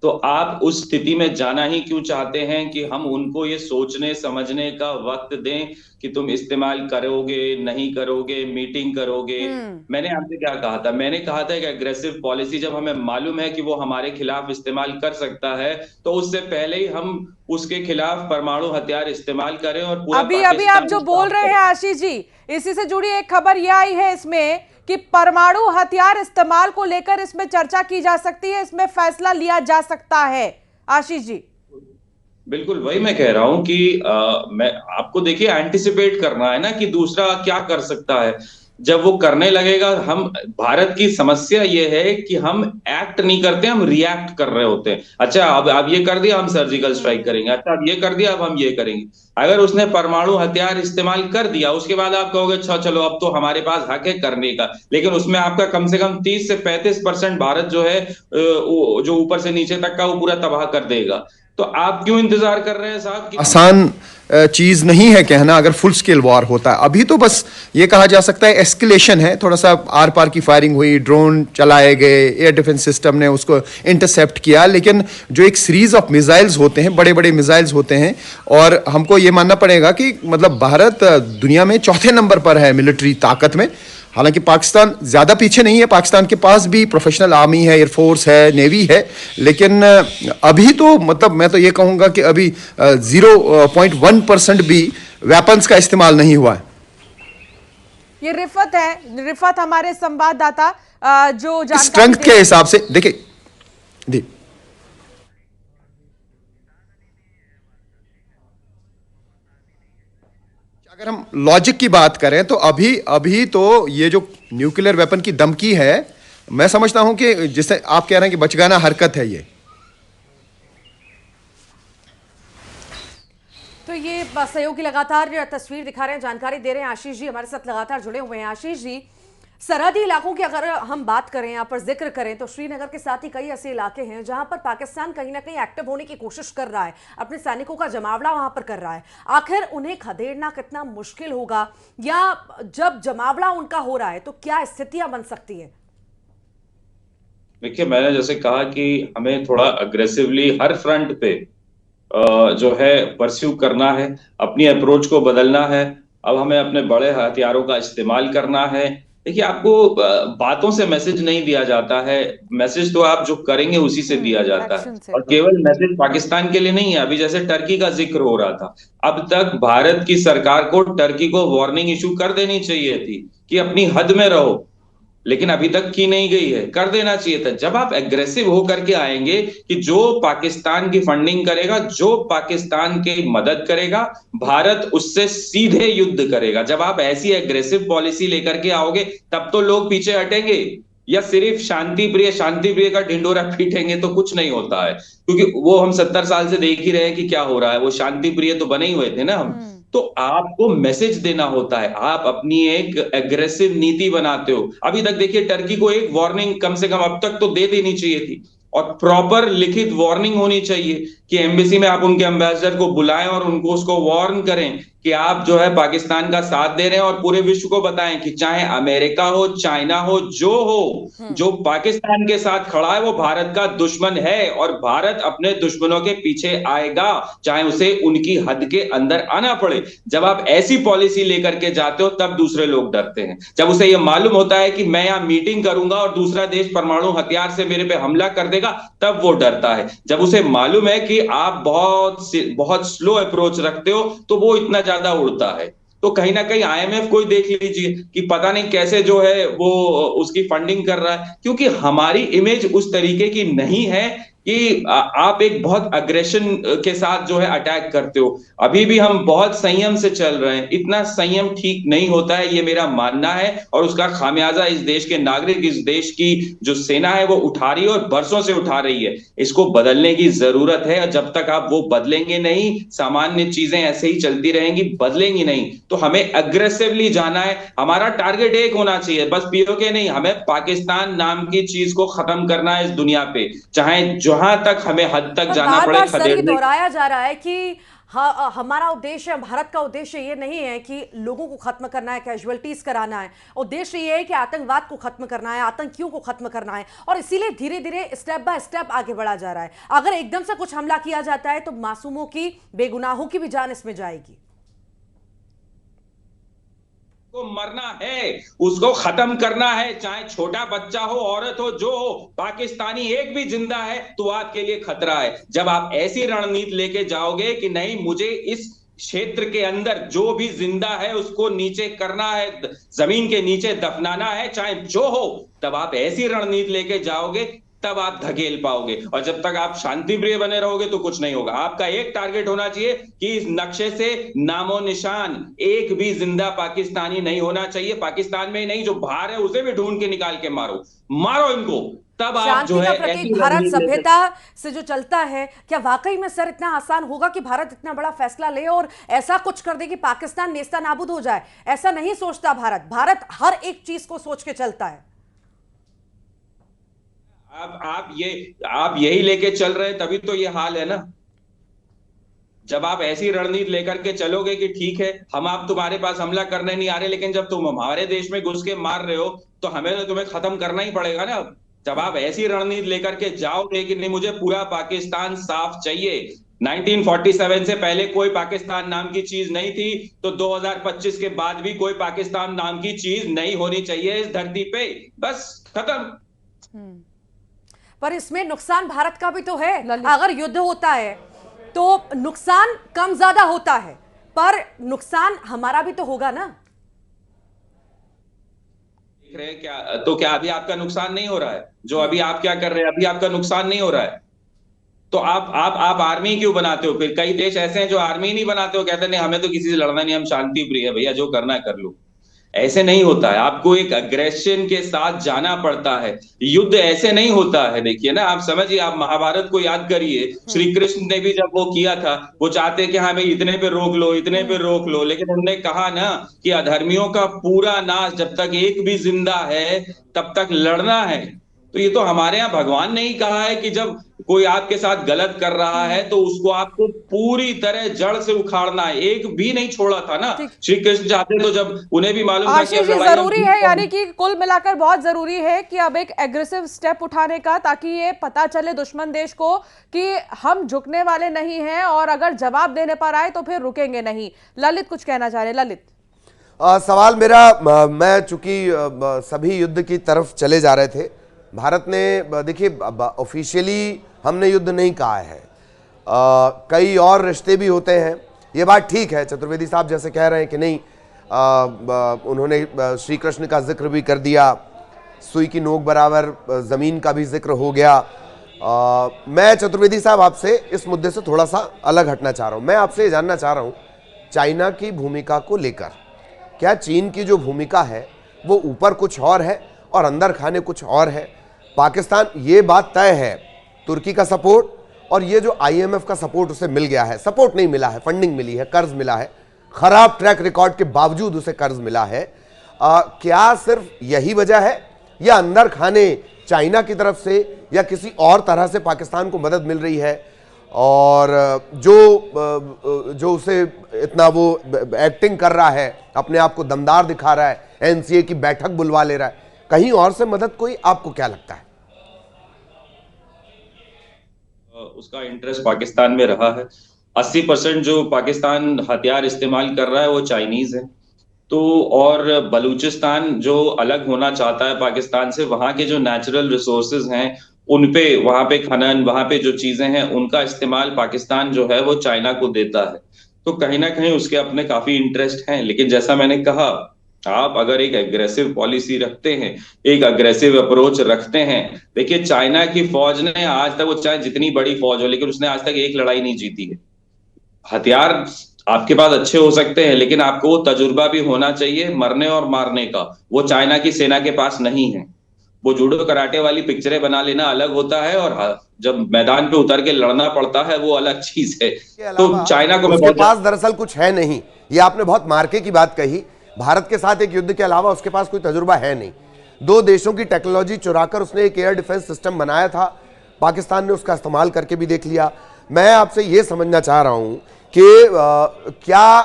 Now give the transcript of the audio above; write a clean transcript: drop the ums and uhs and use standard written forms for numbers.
तो आप उस स्थिति में जाना ही क्यों चाहते हैं कि हम उनको ये सोचने समझने का वक्त दें कि तुम इस्तेमाल करोगे नहीं करोगे, मीटिंग करोगे। हम्म। मैंने आपसे क्या कहा था? मैंने कहा था कि एग्रेसिव पॉलिसी जब हमें मालूम है कि वो हमारे खिलाफ इस्तेमाल कर सकता है, तो उससे पहले ही हम उसके खिलाफ परमाणु हथियार इस्तेमाल करें और पूरा अभी अभी आप पाकिस्तान जो बोल साफ रहे हैं करें। आशीष जी, इसी से जुड़ी एक खबर यह आई है इसमें कि परमाणु हथियार इस्तेमाल को लेकर इसमें चर्चा की जा सकती है, इसमें फैसला लिया जा सकता है। आशीष जी। बिल्कुल वही मैं कह रहा हूं कि मैं आपको देखिए एंटिसिपेट करना है ना कि दूसरा क्या कर सकता है। जब वो करने लगेगा, हम भारत की समस्या ये है कि हम एक्ट नहीं करते, हम रिएक्ट कर रहे होते हैं। अच्छा, अब ये कर दिया, हम सर्जिकल स्ट्राइक करेंगे। अच्छा, अब ये कर दिया, अब हम ये करेंगे। अगर उसने परमाणु हथियार इस्तेमाल कर दिया, उसके बाद आप कहोगे अच्छा चलो अब तो हमारे पास हक है करने का, लेकिन उसमें आपका कम से कम 30 से 35% भारत जो है जो ऊपर से नीचे तक का वो पूरा तबाह कर देगा। तो आप क्यों इंतजार कर रहे हैं साहब कि आसान चीज नहीं है कहना अगर फुल स्केल वॉर होता है। अभी तो बस ये कहा जा सकता है एस्केलेशन है, थोड़ा सा आर पार की फायरिंग हुई, ड्रोन चलाए गए, एयर डिफेंस सिस्टम ने उसको इंटरसेप्ट किया, लेकिन जो एक सीरीज ऑफ मिसाइल्स होते हैं, बड़े बड़े मिसाइल्स होते हैं, और हमको ये मानना पड़ेगा कि मतलब भारत दुनिया में चौथे नंबर पर है मिलिट्री ताकत में। हालांकि पाकिस्तान ज्यादा पीछे नहीं है, पाकिस्तान के पास भी प्रोफेशनल आर्मी है, एयरफोर्स है, नेवी है, लेकिन अभी तो मतलब मैं तो ये कहूंगा कि अभी 0.1% भी वेपन्स का इस्तेमाल नहीं हुआ है। ये रिफत है, रिफत हमारे संवाददाता जो जानकारी स्ट्रेंथ दे के रहे हैं। हिसाब से देखिए दी, अगर हम लॉजिक की बात करें तो अभी अभी तो ये जो न्यूक्लियर वेपन की धमकी है, मैं समझता हूं कि जिसे आप कह रहे हैं कि बचगाना हरकत है ये। तो ये सहयोगी लगातार तस्वीर दिखा रहे हैं, जानकारी दे रहे हैं। आशीष जी हमारे साथ लगातार जुड़े हुए हैं। आशीष जी, सरहदी इलाकों की अगर हम बात करें, यहाँ पर जिक्र करें, तो श्रीनगर के साथ ही कई ऐसे इलाके हैं जहां पर पाकिस्तान कहीं ना कहीं एक्टिव होने की कोशिश कर रहा है, अपने सैनिकों का जमावड़ा वहां पर कर रहा है। आखिर उन्हें खदेड़ना कितना मुश्किल होगा, या जब जमावड़ा उनका हो रहा है तो क्या स्थितियां बन सकती हैं? देखिए, मैंने जैसे कहा कि हमें थोड़ा अग्रेसिवली हर फ्रंट पे जो है परस्यू करना है, अपनी अप्रोच को बदलना है। अब हमें अपने बड़े हथियारों का इस्तेमाल करना है। देखिए, आपको बातों से मैसेज नहीं दिया जाता है, मैसेज तो आप जो करेंगे उसी से दिया जाता है। एक्शन से। और केवल मैसेज पाकिस्तान के लिए नहीं है। अभी जैसे टर्की का जिक्र हो रहा था, अब तक भारत की सरकार को टर्की को वार्निंग इशू कर देनी चाहिए थी कि अपनी हद में रहो, लेकिन अभी तक की नहीं गई है। कर देना चाहिए था। जब आप एग्रेसिव होकर के आएंगे कि जो पाकिस्तान की फंडिंग करेगा, जो पाकिस्तान की मदद करेगा, भारत उससे सीधे युद्ध करेगा। जब आप ऐसी एग्रेसिव पॉलिसी लेकर के आओगे, तब तो लोग पीछे हटेंगे। या सिर्फ शांति प्रिय का ढिंडोरा पीटेंगे तो कुछ नहीं होता है, क्योंकि वो हम 70 साल से देख ही रहे हैं कि क्या हो रहा है। वो शांति प्रिय तो बने ही हुए थे ना हम। हम्म। तो आपको मैसेज देना होता है, आप अपनी एक एग्रेसिव नीति बनाते हो। अभी तक देखिए, टर्की को एक वार्निंग कम से कम अब तक तो दे देनी चाहिए थी, और प्रॉपर लिखित वार्निंग होनी चाहिए कि एम्बेसी में आप उनके एम्बेसडर को बुलाएं और उनको उसको वार्न करें कि आप जो है पाकिस्तान का साथ दे रहे हैं, और पूरे विश्व को बताएं कि चाहे अमेरिका हो, चाइना हो, जो पाकिस्तान के साथ खड़ा है वो भारत का दुश्मन है, और भारत अपने दुश्मनों के पीछे आएगा, चाहे उसे उनकी हद के अंदर आना पड़े। जब आप ऐसी पॉलिसी लेकर के जाते हो, तब दूसरे लोग डरते हैं। जब उसे यह मालूम होता है कि मैं यहां मीटिंग करूंगा और दूसरा देश परमाणु हथियार से मेरे पे हमला कर देगा, तब वो डरता है। जब उसे मालूम है कि आप बहुत बहुत स्लो अप्रोच रखते हो, तो वो इतना ज्यादा उड़ता है। तो कहीं ना कहीं आईएमएफ को ही देख लीजिए कि पता नहीं कैसे जो है वो उसकी फंडिंग कर रहा है, क्योंकि हमारी इमेज उस तरीके की नहीं है कि आप एक बहुत अग्रेशन के साथ जो है अटैक करते हो। अभी भी हम बहुत संयम से चल रहे हैं। इतना संयम ठीक नहीं होता है, ये मेरा मानना है, और उसका खामियाजा इस देश के नागरिक, इस देश की जो सेना है वो उठा रही है, और बरसों से उठा रही है। इसको बदलने की जरूरत है, और जब तक आप वो बदलेंगे नहीं, सामान्य चीजें ऐसे ही चलती रहेंगी, बदलेंगी नहीं। तो हमें अग्रेसिवली जाना है। हमारा टारगेट एक होना चाहिए, बस पीओके नहीं, हमें पाकिस्तान नाम की चीज को खत्म करना है इस दुनिया पे, चाहे जहां तक हमें हद तक पर जाना बार पड़े बार सर ये खदेड़ने। दोहराया जा रहा है कि हमारा उद्देश्य, भारत का उद्देश्य ये नहीं है कि लोगों को खत्म करना है, कैजुअलिटीज कराना है। उद्देश्य ये है कि आतंकवाद को खत्म करना है, आतंकियों को खत्म करना है, और इसीलिए धीरे धीरे स्टेप बाय स्टेप आगे बढ़ा जा रहा है। अगर एकदम से कुछ हमला किया जाता है तो मासूमों की, बेगुनाहों की भी जान इसमें जाएगी। को मरना है, उसको खत्म करना है, चाहे छोटा बच्चा हो, औरत हो, जो हो, पाकिस्तानी एक भी जिंदा है तो आपके लिए खतरा है। जब आप ऐसी रणनीति लेके जाओगे कि नहीं, मुझे इस क्षेत्र के अंदर जो भी जिंदा है उसको नीचे करना है, जमीन के नीचे दफनाना है, चाहे जो हो, तब आप ऐसी रणनीति लेके जाओगे, तब आप धकेल पाओगे। और जब तक आप शांति प्रिय बने रहोगे तो कुछ नहीं होगा। आपका एक टारगेट होना चाहिए कि इस नक्शे से नामो निशान एक भी जिंदा पाकिस्तानी नहीं होना चाहिए। पाकिस्तान में ही नहीं, जो बाहर है उसे भी ढूंढ के निकाल के मारो, मारो इनको, तब आप जो है प्रतीक भारत सभ्यता से जो चलता है, क्या वाकई में सर इतना आसान होगा कि भारत इतना बड़ा फैसला ले और ऐसा कुछ कर दे कि पाकिस्तान नेस्ता नाबूद हो जाए? ऐसा नहीं सोचता भारत। भारत हर एक चीज को सोच के चलता है। आप यही लेके चल रहे हैं, तभी तो ये हाल है ना। जब आप ऐसी रणनीति लेकर के चलोगे कि ठीक है, हम आप तुम्हारे पास हमला करने नहीं आ रहे, लेकिन जब तुम हमारे देश में घुस के मार रहे हो तो हमें तो तुम्हें खत्म करना ही पड़ेगा ना। जब आप ऐसी रणनीति लेकर के जाओगे कि नहीं, मुझे पूरा पाकिस्तान साफ चाहिए, 1947 से पहले कोई पाकिस्तान नाम की चीज नहीं थी, तो 2025 के बाद भी कोई पाकिस्तान नाम की चीज नहीं होनी चाहिए इस धरती पे, बस खत्म। पर इसमें नुकसान भारत का भी तो है। अगर युद्ध होता है तो नुकसान कम ज्यादा होता है, पर नुकसान हमारा भी तो होगा ना। देख रहे हैं क्या? तो क्या अभी आपका नुकसान नहीं हो रहा है? जो अभी आप क्या कर रहे हैं, अभी आपका नुकसान नहीं हो रहा है, तो आप आर्मी क्यों बनाते हो? फिर कई देश ऐसे हैं जो आर्मी नहीं बनाते हो, कहते नहीं हमें तो किसी से लड़ना नहीं, हम शांति प्रिय है, भैया जो करना है कर लो। ऐसे नहीं होता है, आपको एक अग्रेशन के साथ जाना पड़ता है। युद्ध ऐसे नहीं होता है। देखिए ना, आप समझिए, आप महाभारत को याद करिए, श्री कृष्ण ने भी जब वो किया था, वो चाहते कि हाँ भाई इतने पे रोक लो, इतने पे रोक लो, लेकिन उन्होंने कहा ना कि अधर्मियों का पूरा नाश, जब तक एक भी जिंदा है तब तक लड़ना है। तो ये तो हमारे यहाँ भगवान ने ही कहा है कि जब कोई आपके साथ गलत कर रहा है तो उसको आपको पूरी तरह जड़ से उखाड़ना है। एक भी नहीं छोड़ा था ना श्री कृष्ण चाहते, तो जब उन्हें भी मालूम था कि जरूरी है, यानी कि कुल मिलाकर बहुत जरूरी है कि अब एक एग्रेसिव स्टेप उठाने का, ताकि ये पता चले दुश्मन देश को कि हम झुकने वाले नहीं हैं, और अगर जवाब देने पर आए तो फिर रुकेंगे नहीं। ललित कुछ कहना चाह रहे? ललित, सवाल मेरा, मैं चूंकि सभी युद्ध की तरफ चले जा रहे थे, भारत ने, देखिए ऑफिशियली हमने युद्ध नहीं कहा है, कई और रिश्ते भी होते हैं, ये बात ठीक है। चतुर्वेदी साहब जैसे कह रहे हैं कि नहीं, उन्होंने श्री कृष्ण का जिक्र भी कर दिया, सुई की नोक बराबर जमीन का भी जिक्र हो गया। मैं चतुर्वेदी साहब आपसे इस मुद्दे से थोड़ा सा अलग हटना चाह रहा हूं। मैं आपसे जानना चाह रहा हूं चाइना की भूमिका को लेकर, क्या चीन की जो भूमिका है वो ऊपर कुछ और है और अंदर खाने कुछ और है? पाकिस्तान, ये बात तय है, तुर्की का सपोर्ट और ये जो IMF का सपोर्ट उसे मिल गया है, सपोर्ट नहीं मिला है, फंडिंग मिली है, कर्ज मिला है, खराब ट्रैक रिकॉर्ड के बावजूद उसे कर्ज मिला है। क्या सिर्फ यही वजह है, या अंदर खाने चाइना की तरफ से या किसी और तरह से पाकिस्तान को मदद मिल रही है, और जो उसे इतना वो एक्टिंग कर रहा है, अपने आप को दमदार दिखा रहा है, NCA की बैठक बुलवा ले रहा है, कहीं और से मदद कोई? आपको क्या लगता है? उसका इंटरेस्ट पाकिस्तान में रहा है। 80% जो पाकिस्तान हथियार इस्तेमाल कर रहा है वो चाइनीज है। तो और बलूचिस्तान जो अलग होना चाहता है पाकिस्तान से, वहां के जो नेचुरल रिसोर्सेज हैं उनपे, वहां पे खनन, वहां पे जो चीजें हैं उनका इस्तेमाल पाकिस्तान जो है वो चाइना को देता है। तो कहीं ना कहीं उसके अपने काफी इंटरेस्ट हैं। लेकिन जैसा मैंने कहा, आप अगर एक एग्रेसिव पॉलिसी रखते हैं, एक अग्रेसिव अप्रोच रखते हैं, देखिए चाइना की फौज ने आज तक, वो चाहे जितनी बड़ी फौज हो, लेकिन उसने आज तक एक लड़ाई नहीं जीती है। हथियार आपके पास अच्छे हो सकते हैं, लेकिन आपको वो तजुर्बा भी होना चाहिए मरने और मारने का। वो चाइना की सेना के पास नहीं है। वो जूडो कराटे वाली पिक्चरें बना लेना अलग होता है, और जब मैदान पे उतर के लड़ना पड़ता है वो अलग चीज है। तो चाइना को उसके पास दरअसल कुछ है नहीं। ये आपने बहुत मार्के की बात कही, भारत के साथ एक युद्ध के अलावा उसके पास कोई तजुर्बा है नहीं। दो देशों की टेक्नोलॉजी चुराकर उसने एक एयर डिफेंस सिस्टम बनाया था, पाकिस्तान ने उसका इस्तेमाल करके भी देख लिया। मैं आपसे यह समझना चाह रहा हूं कि क्या